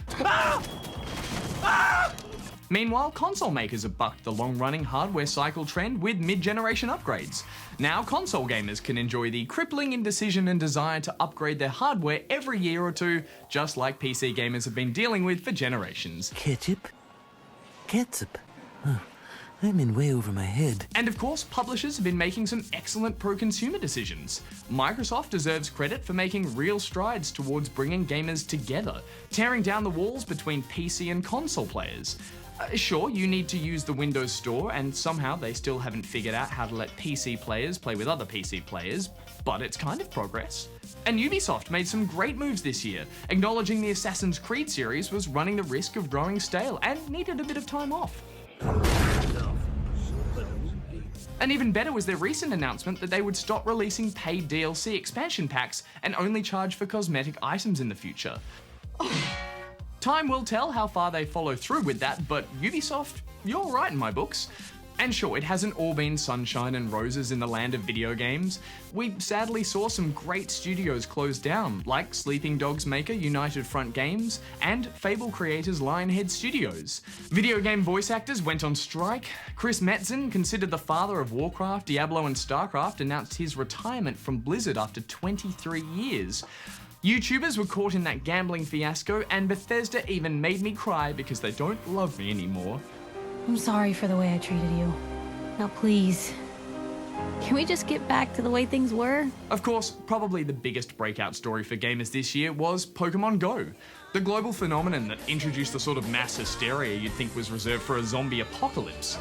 Meanwhile, console makers have bucked the long-running hardware cycle trend with mid-generation upgrades. Now, console gamers can enjoy the crippling indecision and desire to upgrade their hardware every year or two, just like PC gamers have been dealing with for generations.
Ketchup? Ketchup? Huh. I'm in way over my head.
And of course, publishers have been making some excellent pro-consumer decisions. Microsoft deserves credit for making real strides towards bringing gamers together, tearing down the walls between PC and console players. Sure, you need to use the Windows Store, and somehow they still haven't figured out how to let PC players play with other PC players, but it's kind of progress. And Ubisoft made some great moves this year, acknowledging the Assassin's Creed series was running the risk of growing stale and needed a bit of time off. And even better was their recent announcement that they would stop releasing paid DLC expansion packs and only charge for cosmetic items in the future. Time will tell how far they follow through with that, but Ubisoft, you're right in my books. And sure, it hasn't all been sunshine and roses in the land of video games. We sadly saw some great studios close down, like Sleeping Dogs maker United Front Games and Fable creators Lionhead Studios. Video game voice actors went on strike. Chris Metzen, considered the father of Warcraft, Diablo and StarCraft, announced his retirement from Blizzard after 23 years. YouTubers were caught in that gambling fiasco, and Bethesda even made me cry because they don't love me anymore.
I'm sorry for the way I treated you. Now please, can we just get back to the way things were?
Of course, probably the biggest breakout story for gamers this year was Pokemon Go, the global phenomenon that introduced the sort of mass hysteria you'd think was reserved for a zombie apocalypse.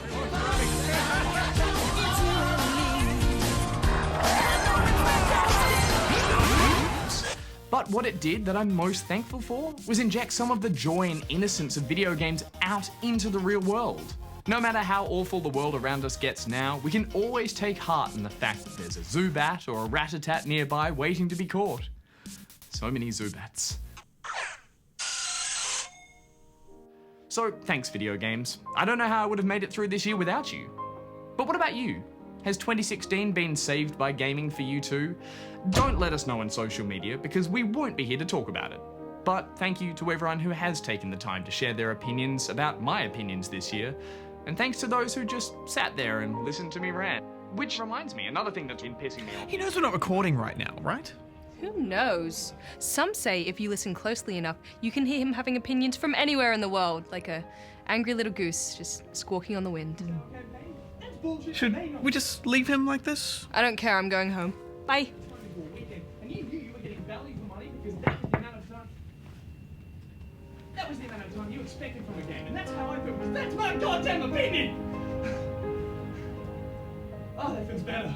But what it did that I'm most thankful for was inject some of the joy and innocence of video games out into the real world. No matter how awful the world around us gets now, we can always take heart in the fact that there's a Zubat or a Rat-a-tat nearby waiting to be caught. So many Zubats. So thanks, video games. I don't know how I would have made it through this year without you. But what about you? Has 2016 been saved by gaming for you too? Don't let us know on social media because we won't be here to talk about it. But thank you to everyone who has taken the time to share their opinions about my opinions this year. And thanks to those who just sat there and listened to me rant. Which reminds me, another thing that's been pissing me off.
He knows we're not recording right now, right?
Who knows? Some say if you listen closely enough, you can hear him having opinions from anywhere in the world, like a angry little goose just squawking on the wind.
Should we just leave him like this?
I don't care, I'm going home. Bye.
That was the amount of time you expected from a game, and that's how I feel, because that's my goddamn opinion! Oh, that feels better.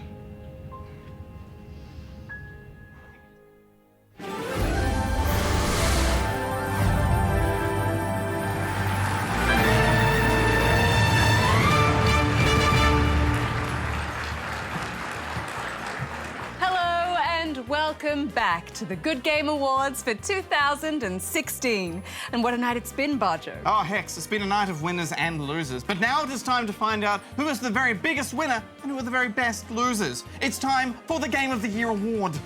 Welcome back to the Good Game Awards for 2016. And what a night it's been, Bajo.
Oh, Hex, it's been a night of winners and losers. But now it is time to find out who is the very biggest winner and who are the very best losers. It's time for the Game of the Year award.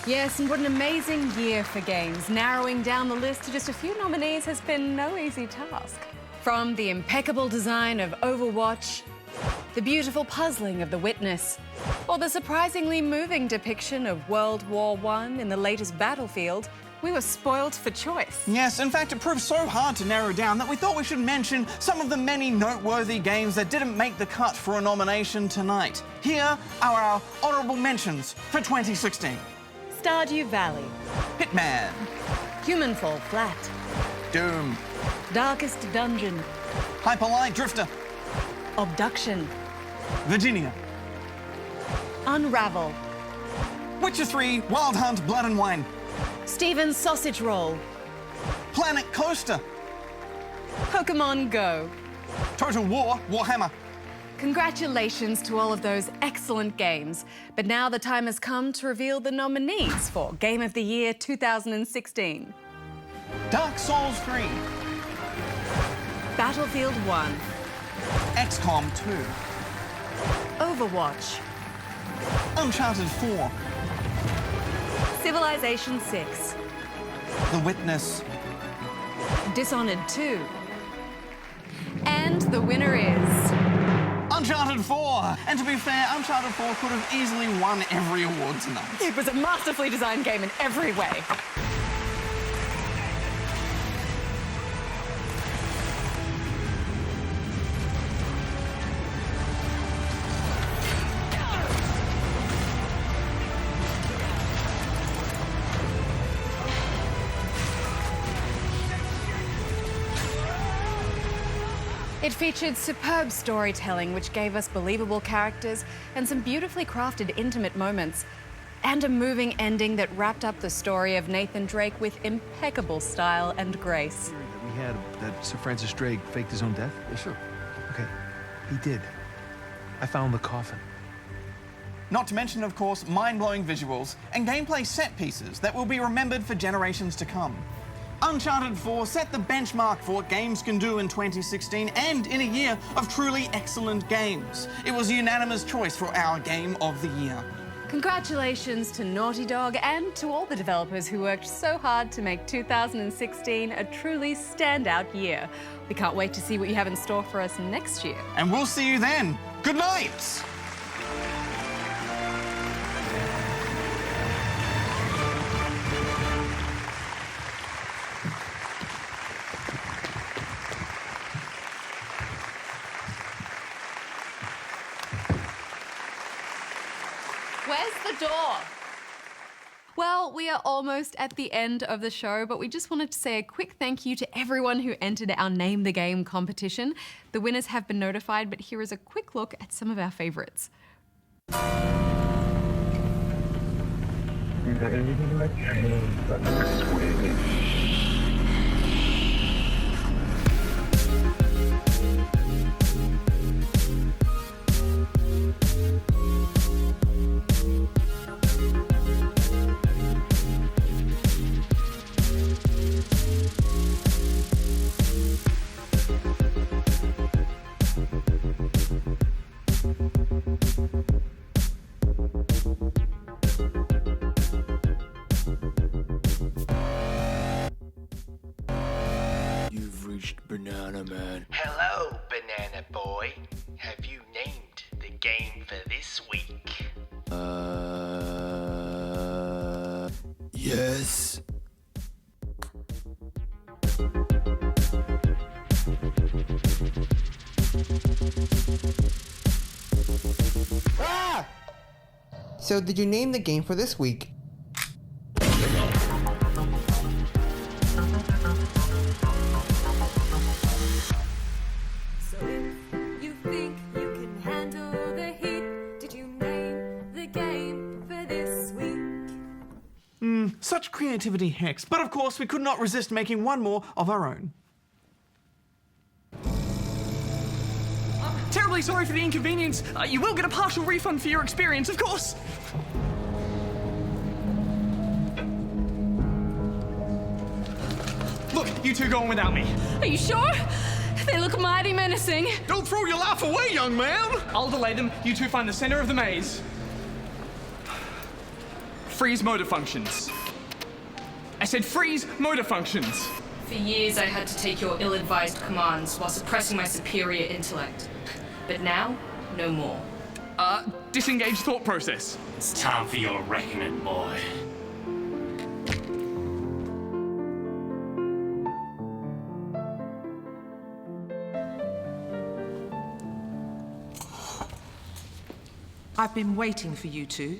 Yes, and what an amazing year for games. Narrowing down the list to just a few nominees has been no easy task. From the impeccable design of Overwatch, the beautiful puzzling of The Witness, or the surprisingly moving depiction of World War I in the latest Battlefield, we were spoiled for choice.
Yes, in fact, it proved so hard to narrow down that we thought we should mention some of the many noteworthy games that didn't make the cut for a nomination tonight. Here are our honourable mentions for 2016.
Stardew Valley,
Hitman,
Human Fall Flat,
Doom,
Darkest Dungeon,
Hyper Light Drifter,
Abduction,
Virginia,
Unravel,
Witcher 3, Wild Hunt, Blood and Wine,
Steven's Sausage Roll,
Planet Coaster,
Pokemon Go,
Total War, Warhammer.
Congratulations to all of those excellent games. But now the time has come to reveal the nominees for Game of the Year 2016.
Dark Souls 3,
Battlefield 1,
XCOM 2,
Overwatch,
Uncharted 4,
Civilization 6,
The Witness,
Dishonored 2, and the winner is
Uncharted 4! And to be fair, Uncharted 4 could have easily won every award tonight.
It was a masterfully designed game in every way. It featured superb storytelling, which gave us believable characters and some beautifully crafted intimate moments, and a moving ending that wrapped up the story of Nathan Drake with impeccable style and grace.
We had that Sir Francis Drake faked his own death? Yeah, sure. Okay, he did. I found the coffin.
Not to mention, of course, mind-blowing visuals and gameplay set pieces that will be remembered for generations to come. Uncharted 4 set the benchmark for what games can do in 2016 and in a year of truly excellent games. It was a unanimous choice for our Game of the Year.
Congratulations to Naughty Dog and to all the developers who worked so hard to make 2016 a truly standout year. We can't wait to see what you have in store for us next year.
And we'll see you then. Good night!
Where's the door? Well, we are almost at the end of the show, but we just wanted to say a quick thank you to everyone who entered our Name the Game competition. The winners have been notified, but here is a quick look at some of our favorites.
Squished banana man.
Hello, Banana Boy. Have you named the game for this week?
Yes.
Ah! So did you name the game for this week?
So if you think you can handle the heat, did you name the game for this week?
Such creativity, Hex. But of course, we could not resist making one more of our own.
Terribly sorry for the inconvenience. You will get a partial refund for your experience, of course. Look, you two go on without me.
Are you sure? They look mighty menacing.
Don't throw your laugh away, young man!
I'll delay them. You two find the center of the maze. Freeze motor functions. I said freeze motor functions.
For years, I had to take your ill-advised commands while suppressing my superior intellect. But now, no more.
Disengage thought process.
It's time for your reckoning, boy.
I've been waiting for you two.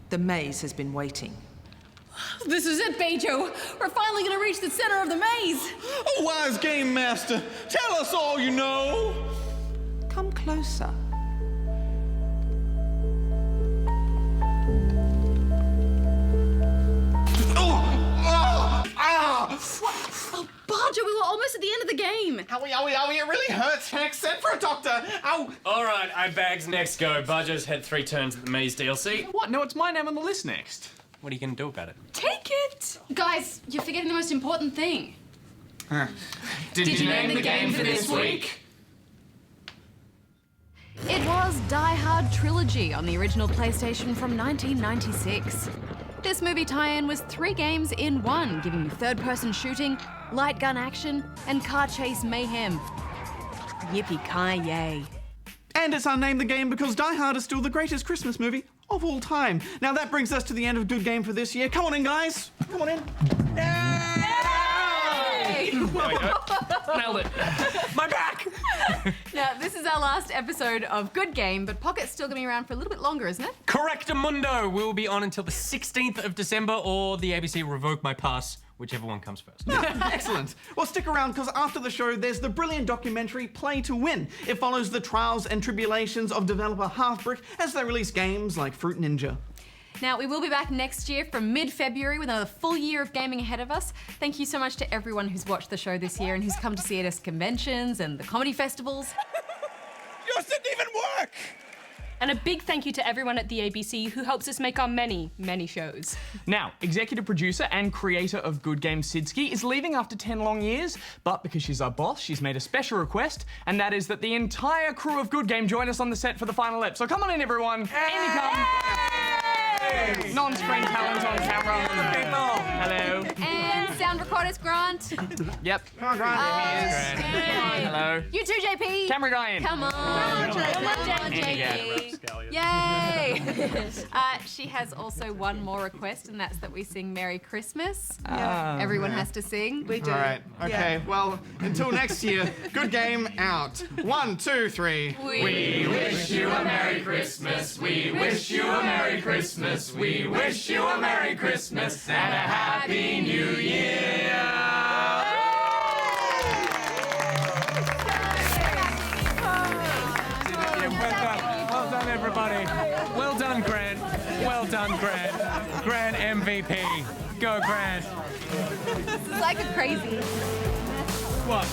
The maze has been waiting.
This is it, Bajo. We're finally gonna reach the center of the maze.
Oh, wise game master, tell us all you know.
Come closer.
Oh, Bajo, we were almost at the end of the game.
Owie, it really hurts, Hex. Send for a doctor. Ow!
Alright, I bags next go. Bajo's had 3 turns at the maze DLC.
What? No, it's my name on the list next.
What are you gonna do about it?
Take it. Guys, you're forgetting the most important thing.
Did you name the game for this week?
It was Die Hard Trilogy on the original PlayStation from 1996. This movie tie-in was 3 games in one, giving you third-person shooting, light gun action, and car chase mayhem. Yippee-ki-yay.
And it's unnamed the game because Die Hard is still the greatest Christmas movie of all time. Now that brings us to the end of Good Game for this year. Come on in, guys. Come on in.
Yay!
There we go. Nailed it. My back!
Now, this is our last episode of Good Game, but Pocket's still going to be around for a little bit longer, isn't it?
Correctamundo! We'll be on until the 16th of December, or the ABC revoke my pass, whichever one comes first.
Excellent. Well, stick around, because after the show, there's the brilliant documentary Play to Win. It follows the trials and tribulations of developer Halfbrick as they release games like Fruit Ninja.
Now, we will be back next year from mid-February with another full year of gaming ahead of us. Thank you so much to everyone who's watched the show this year and who's come to see it at conventions and the comedy festivals.
Yours didn't even work!
And a big thank you to everyone at the ABC who helps us make our many, many shows.
Now, executive producer and creator of Good Game Sidski is leaving after 10 long years, but because she's our boss, she's made a special request, and that is that the entire crew of Good Game join us on the set for the final ep. So come on in, everyone. In you come. Non-screen talent on camera. Hello.
And sound recordist Grant.
Yep. Come on, Grant. Hello.
You too, JP.
Camera guy in.
Come on. Come on, JP. Yay. She has also one more request, and that's that we sing Merry Christmas. Everyone has to sing.
We do. All right. Okay. Well, until next year, Good Game out. 1, 2, 3.
We wish you a Merry Christmas. We wish you a Merry Christmas. We wish you a Merry Christmas and a Happy New Year.
Well done, everybody. Well done, Grant. Well done, Grant. Grant MVP. Go, Grant.
This is like a crazy.
What?